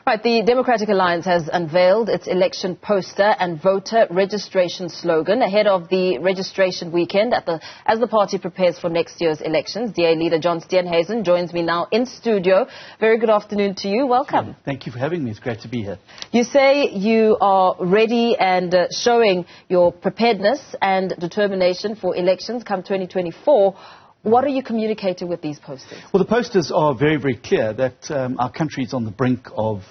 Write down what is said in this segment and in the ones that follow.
Right, the Democratic Alliance has unveiled its election poster and voter registration slogan ahead of the registration weekend as the party prepares for next year's elections. DA leader John Steenhusen joins me now in studio. Very good afternoon to you. Welcome. Thank you for having me. It's great to be here. You say you are ready and showing your preparedness and determination for elections come 2024. What are you communicating with these posters? Well, the posters are very, very clear that our country is on the brink of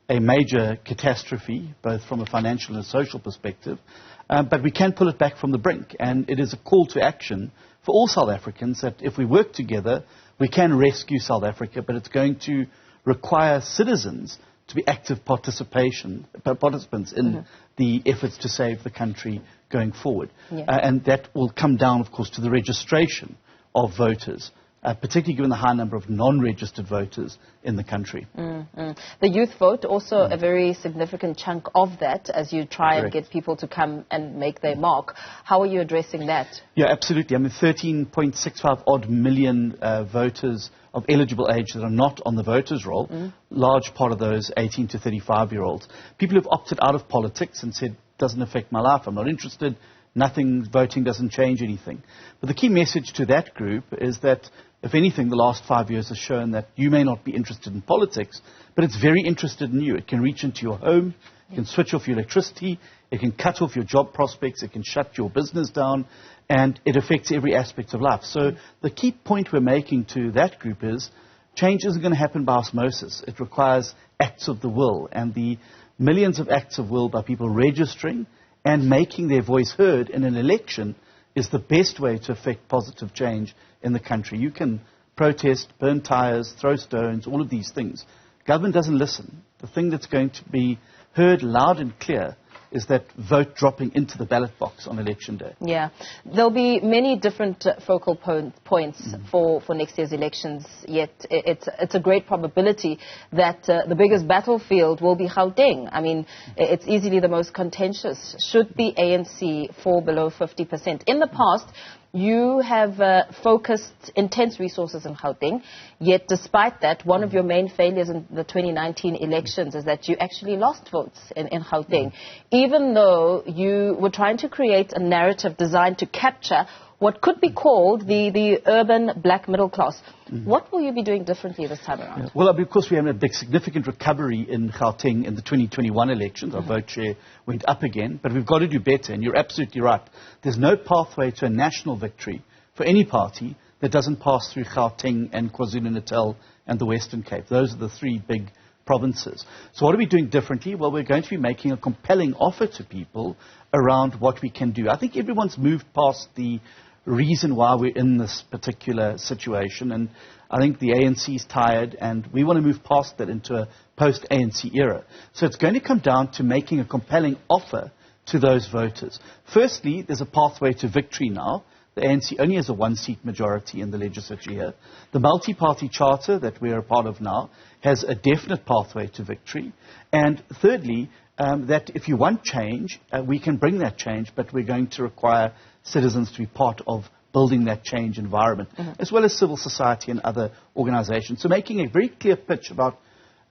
a major catastrophe, both from a financial and a social perspective, but we can pull it back from the brink. And it is a call to action for all South Africans that if we work together, we can rescue South Africa, but it's going to require citizens to be active participants in the efforts to save the country going forward. Yeah. And that will come down, of course, to the registration of voters, particularly given the high number of non-registered voters in the country. The youth vote, also a very significant chunk of that, as you try and get people to come and make their mark. How are you addressing that? Yeah, absolutely. I mean, 13.65 odd million voters of eligible age that are not on the voters' roll, large part of those 18 to 35-year-olds. People who've opted out of politics and said, doesn't affect my life, I'm not interested, voting doesn't change anything. But the key message to that group is that, if anything, the last 5 years has shown that you may not be interested in politics, but it's very interested in you. It can reach into your home, it can switch off your electricity, it can cut off your job prospects, it can shut your business down, and it affects every aspect of life. So the key point we're making to that group is change isn't going to happen by osmosis. It requires acts of the will, and the millions of acts of will by people registering and making their voice heard in an election is the best way to affect positive change in the country. You can protest, burn tires, throw stones, all of these things. Government doesn't listen. The thing that's going to be heard loud and clear is that vote dropping into the ballot box on election day. Yeah. There'll be many different focal points for next year's elections, yet it's a great probability that the biggest battlefield will be Gauteng. I mean, it's easily the most contentious. Should the ANC fall below 50%? In the past, you have focused intense resources in Gauteng, yet despite that, one of your main failures in the 2019 elections is that you actually lost votes in Gauteng, even though you were trying to create a narrative designed to capture what could be called the urban black middle class. What will you be doing differently this time around? Yeah. Well, of course, we had a big significant recovery in Gauteng in the 2021 elections. Our vote share went up again, but we've got to do better, and you're absolutely right. There's no pathway to a national victory for any party that doesn't pass through Gauteng and KwaZulu-Natal and the Western Cape. Those are the three big provinces. So what are we doing differently? Well, we're going to be making a compelling offer to people around what we can do. I think everyone's moved past the reason why we're in this particular situation, and I think the ANC is tired, and we want to move past that into a post-ANC era. So it's going to come down to making a compelling offer to those voters. Firstly, there's a pathway to victory now. The ANC only has a one-seat majority in the legislature here. The multi-party charter that we're a part of now has a definite pathway to victory. And thirdly, that if you want change, we can bring that change, but we're going to require citizens to be part of building that change environment, as well as civil society and other organizations. So making a very clear pitch about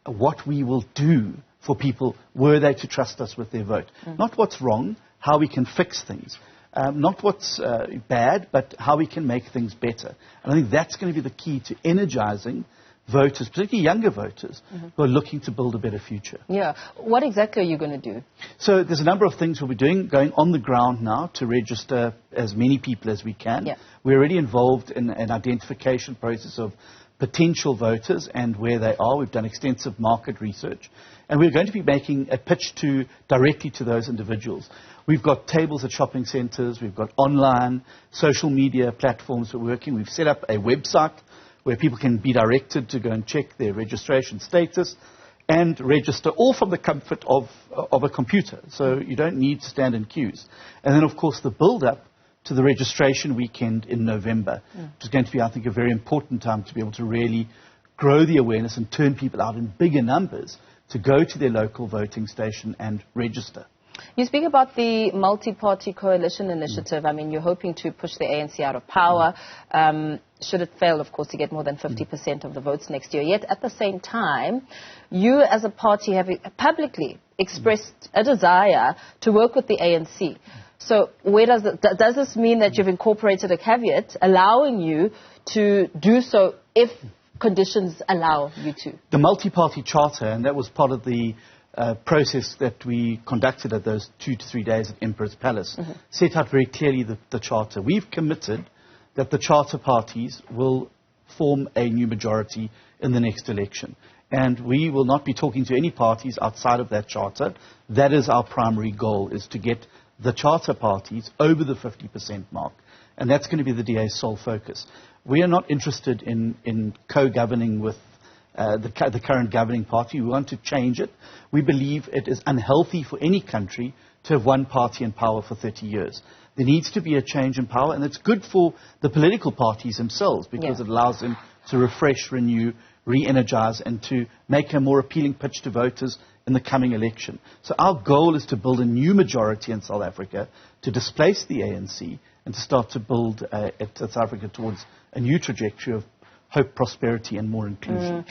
what we will do for people were they to trust us with their vote. Not what's wrong, how we can fix things. Not what's bad, but how we can make things better. And I think that's going to be the key to energizing voters, particularly younger voters, who are looking to build a better future. Yeah. What exactly are you going to do? So there's a number of things we'll be doing, going on the ground now to register as many people as we can. Yeah. We're already involved in an identification process of potential voters and where they are. We've done extensive market research. And we're going to be making a pitch directly to those individuals. We've got tables at shopping centers. We've got online, social media platforms we're working. We've set up a website where people can be directed to go and check their registration status and register, all from the comfort of a computer. So you don't need to stand in queues. And then, of course, the build-up to the registration weekend in November, which is going to be, I think, a very important time to be able to really grow the awareness and turn people out in bigger numbers to go to their local voting station and register. You speak about the Multiparty Coalition initiative. I mean, you're hoping to push the ANC out of power. Should it fail, of course, to get more than 50% of the votes next year. Yet, at the same time, you as a party have publicly expressed a desire to work with the ANC. So where does this mean that you've incorporated a caveat allowing you to do so if conditions allow you to? The multi-party charter, and that was part of the process that we conducted at those 2 to 3 days at Emperor's Palace, set out very clearly the charter. We've committed that the charter parties will form a new majority in the next election. And we will not be talking to any parties outside of that charter. That is our primary goal, is to get the charter parties over the 50% mark. And that's going to be the DA's sole focus. We are not interested in co-governing with the current governing party. We want to change it. We believe it is unhealthy for any country to have one party in power for 30 years. There needs to be a change in power, and it's good for the political parties themselves because it allows them to refresh, renew, re-energize, and to make a more appealing pitch to voters in the coming election. So our goal is to build a new majority in South Africa, to displace the ANC, and to start to build South Africa towards a new trajectory of hope, prosperity, and more inclusion.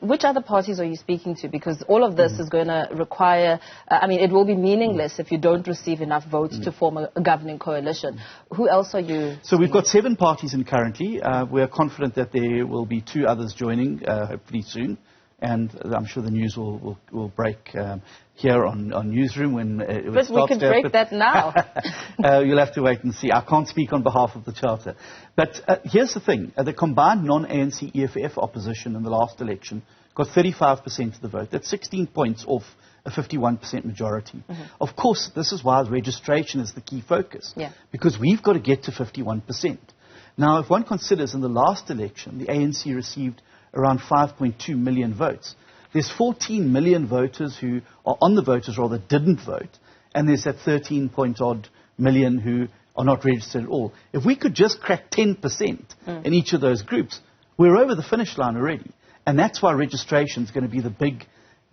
Which other parties are you speaking to? Because all of this is going to require, I mean, it will be meaningless if you don't receive enough votes to form a governing coalition. Who else are you? So we've got 7 parties in currently. We are confident that there will be 2 others joining, hopefully soon. And I'm sure the news will break here on Newzroom when it starts. But we can break that now. You'll have to wait and see. I can't speak on behalf of the Charter. But here's the thing. The combined non-ANC EFF opposition in the last election got 35% of the vote. That's 16 points off a 51% majority. Of course, this is why registration is the key focus. Because we've got to get to 51%. Now, if one considers in the last election, the ANC received around 5.2 million votes. There's 14 million voters who are on the voters roll that didn't vote, and there's that 13-point-odd million who are not registered at all. If we could just crack 10% in each of those groups, we're over the finish line already. And that's why registration is going to be the big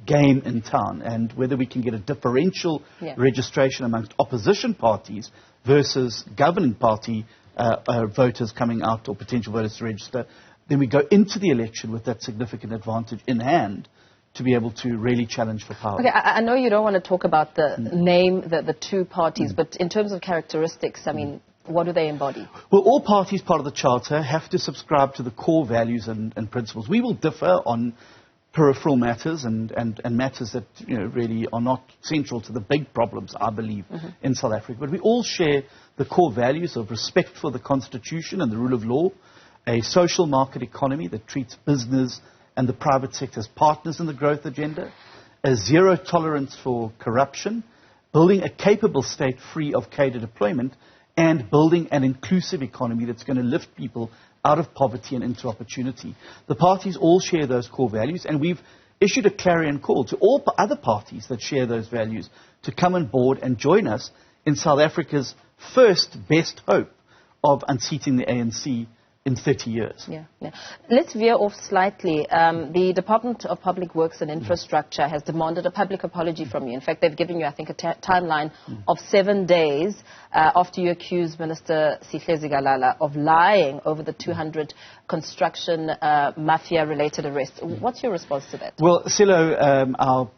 game in town, and whether we can get a differential registration amongst opposition parties versus governing party voters coming out or potential voters to register, then we go into the election with that significant advantage in hand to be able to really challenge for power. Okay, I know you don't want to talk about the name, the 2 parties, but in terms of characteristics, I mean, what do they embody? Well, all parties part of the Charter have to subscribe to the core values and principles. We will differ on peripheral matters and matters that really are not central to the big problems, I believe, in South Africa. But we all share the core values of respect for the Constitution and the rule of law, a social market economy that treats business and the private sector as partners in the growth agenda, a zero tolerance for corruption, building a capable state free of cadre deployment, and building an inclusive economy that's going to lift people out of poverty and into opportunity. The parties all share those core values, and we've issued a clarion call to all other parties that share those values to come on board and join us in South Africa's first best hope of unseating the ANC in 30 years. Let's veer off slightly. The Department of Public Works and Infrastructure has demanded a public apology from you. In fact, they've given you, I think, a timeline of 7 days after you accused Minister Sihle Zikalala of lying over the 200 construction mafia-related arrests. What's your response to that? Well, Silo,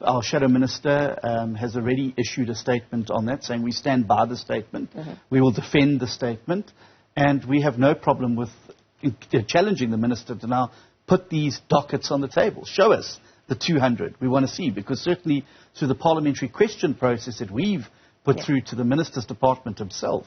our shadow minister, has already issued a statement on that, saying we stand by the statement. We will defend the statement. And we have no problem with challenging the minister to now put these dockets on the table. Show us the 200 we want to see, because certainly through the parliamentary question process that we've put through to the minister's department himself,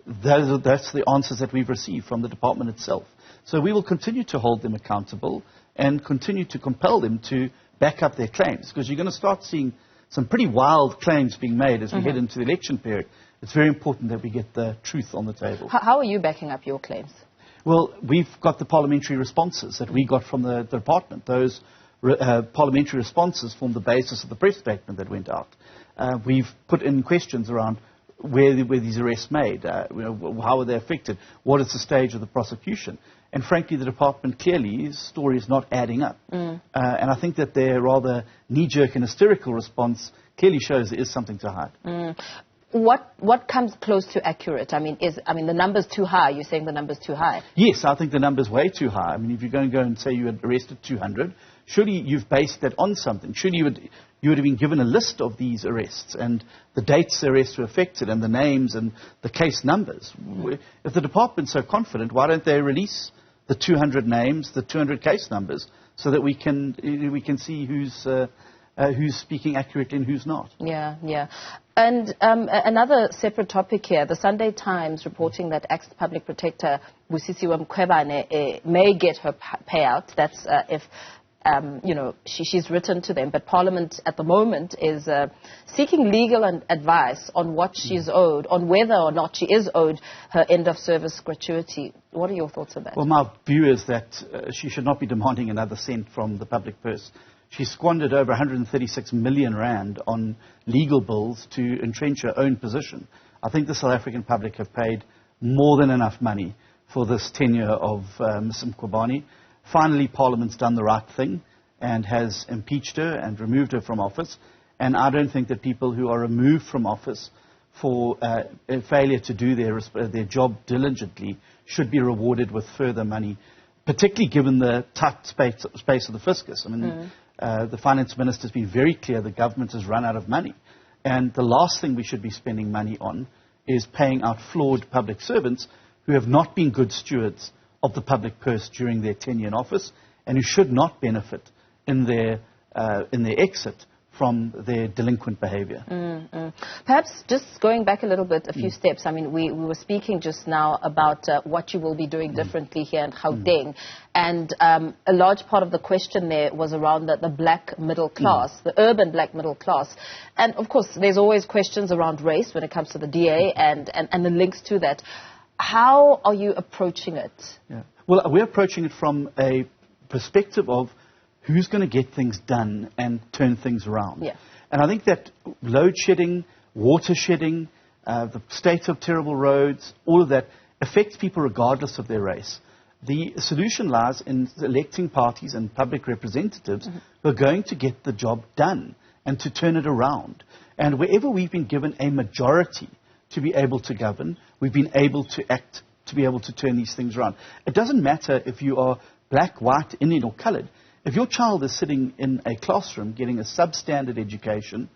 that's the answers that we've received from the department itself. So we will continue to hold them accountable and continue to compel them to back up their claims, because you're going to start seeing some pretty wild claims being made as we head into the election period. It's very important that we get the truth on the table. How are you backing up your claims? Well, we've got the parliamentary responses that we got from the department. Those parliamentary responses form the basis of the press statement that went out. We've put in questions around where these arrests made, how were they affected, what is the stage of the prosecution. And frankly, the department clearly, story is not adding up. And I think that their rather knee-jerk and hysterical response clearly shows there is something to hide. What comes close to accurate? I mean, the number's too high. You're saying the number's too high? Yes, I think the number's way too high. I mean, if you're going to go and say you had arrested 200, surely you've based that on something. Surely you would have been given a list of these arrests and the dates the arrests were affected and the names and the case numbers. If the department's so confident, why don't they release the 200 names, the 200 case numbers, so that we can see who's speaking accurately and who's not? Yeah. And another separate topic here, the Sunday Times reporting that ex-public protector Busisiwe Mkhwebane may get her payout. That's if, she's written to them. But Parliament at the moment is seeking legal advice on what she's owed, on whether or not she is owed her end-of-service gratuity. What are your thoughts on that? Well, my view is that she should not be demanding another cent from the public purse. She squandered over 136 million rand on legal bills to entrench her own position. I think the South African public have paid more than enough money for this tenure of Ms. Mkhwebane. Finally, Parliament's done the right thing and has impeached her and removed her from office. And I don't think that people who are removed from office for a failure to do their job diligently should be rewarded with further money, particularly given the tight space of the fiscus. I mean, the finance minister has been very clear the government has run out of money. And the last thing we should be spending money on is paying out flawed public servants who have not been good stewards of the public purse during their tenure in office and who should not benefit in their exit from their delinquent behavior. Perhaps just going back a little bit, a few steps. I mean, we were speaking just now about what you will be doing differently here in Gauteng. And a large part of the question there was around the black middle class, the urban black middle class. And, of course, there's always questions around race when it comes to the DA and the links to that. How are you approaching it? Yeah. Well, we're approaching it from a perspective of who's going to get things done and turn things around. Yeah. And I think that load shedding, water shedding, the state of terrible roads, all of that affects people regardless of their race. The solution lies in electing parties and public representatives who are going to get the job done and to turn it around. And wherever we've been given a majority to be able to govern, we've been able to act to be able to turn these things around. It doesn't matter if you are black, white, Indian or coloured. If your child is sitting in a classroom getting a substandard education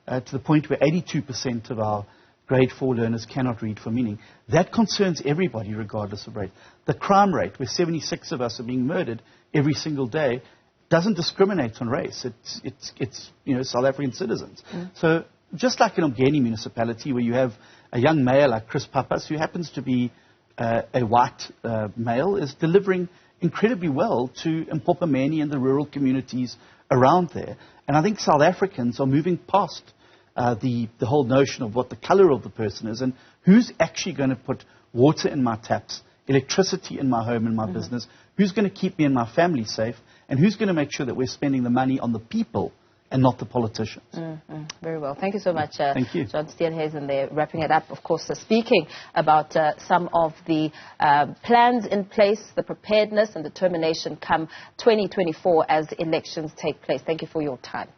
to the point where 82% of our grade 4 learners cannot read for meaning, that concerns everybody regardless of race. The crime rate, where 76 of us are being murdered every single day, doesn't discriminate on race. It's South African citizens. So just like in Umgeni municipality where you have a young mayor like Chris Pappas who happens to be a white male is delivering incredibly well to Mpopameni and the rural communities around there. And I think South Africans are moving past the whole notion of what the colour of the person is and who's actually going to put water in my taps, electricity in my home and my business, who's going to keep me and my family safe, and who's going to make sure that we're spending the money on the people and not the politicians. Very well. Thank you so much, Thank you. John Steenhusen there. Wrapping it up, of course, speaking about some of the plans in place, the preparedness and determination come 2024 as elections take place. Thank you for your time.